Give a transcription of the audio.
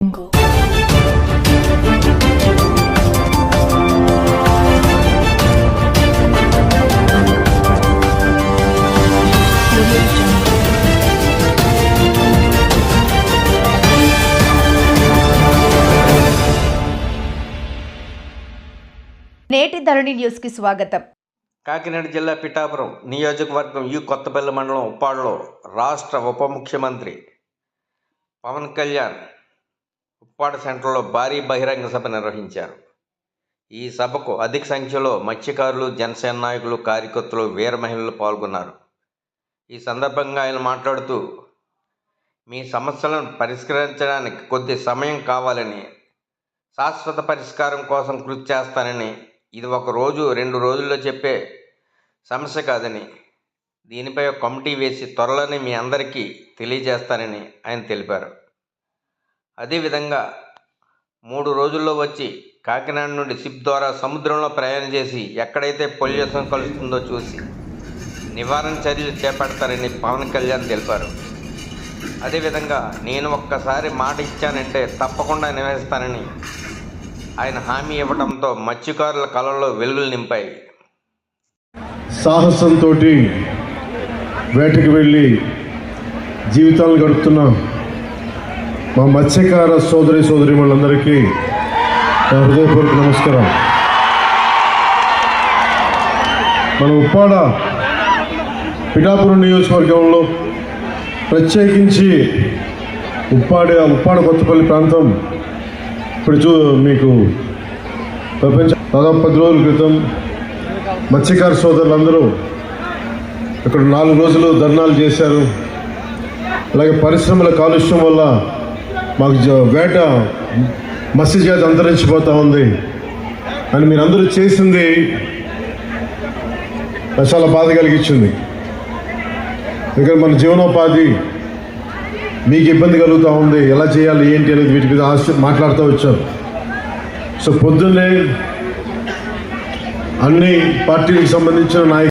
నేటి ధరణి న్యూస్ కి స్వాగతం. కాకినాడ జిల్లా పిఠాపురం నియోజకవర్గం కొత్తపల్లి మండలం ఉప్పాడలో రాష్ట్ర ఉప ముఖ్యమంత్రి పవన్ కళ్యాణ్ ఉప్పాడ సెంటర్లో భారీ బహిరంగ సభ నిర్వహించారు. ఈ సభకు అధిక సంఖ్యలో మత్స్యకారులు, జనసేన నాయకులు, కార్యకర్తలు, వీర మహిళలు పాల్గొన్నారు. ఈ సందర్భంగా ఆయన మాట్లాడుతూ, మీ సమస్యలను పరిష్కరించడానికి కొద్ది సమయం కావాలని, శాశ్వత పరిష్కారం కోసం కృషి చేస్తానని, ఇది 1 రోజు 2 రోజుల్లో చెప్పే సమస్య కాదని, దీనిపై ఒక కమిటీ వేసి త్వరలోనే మీ అందరికీ తెలియజేస్తానని ఆయన తెలిపారు. అదేవిధంగా 3 రోజుల్లో వచ్చి కాకినాడ నుండి షిప్ ద్వారా సముద్రంలో ప్రయాణం చేసి ఎక్కడైతే పొల్యూషన్ కలుస్తుందో చూసి నివారణ చర్యలు చేపడతారని పవన్ కళ్యాణ్ తెలిపారు. అదేవిధంగా నేను ఒక్కసారి మాట ఇచ్చానంటే తప్పకుండా నిర్వహిస్తానని ఆయన హామీ ఇవ్వడంతో మత్స్యకారుల కళల్లో వెలుగులు నింపాయి. సాహసంతో వేటకి వెళ్ళి జీవితాలను గడుపుతున్న మా మత్స్యకార సోదరీమణులందరికీ నా హృదయపూర్వక నమస్కారం. మన ఉప్పాడ పిఠాపురం నియోజకవర్గంలో ప్రత్యేకించి ఉప్పాడ కొత్తపల్లి ప్రాంతం ఇప్పుడు మీకు దాదాపు 10 రోజుల క్రితం మత్స్యకార సోదరులందరూ ఇక్కడ 4 రోజులు ధర్నాలు చేశారు. అలాగే పరిశ్రమల కాలుష్యం వల్ల మాకు వేట మత్స్య జాతి అంతరించిపోతూ ఉంది అని మీరందరూ చేసింది నాకు చాలా బాధ కలిగించింది. ఇక్కడ మన జీవనోపాధి మీకు ఇబ్బంది కలుగుతూ ఉంది, ఎలా చేయాలి ఏంటి అనేది వీటి మీద మాట్లాడుతూ వచ్చారు. సో పొద్దున్నే అన్ని పార్టీలకు సంబంధించిన నాయకులు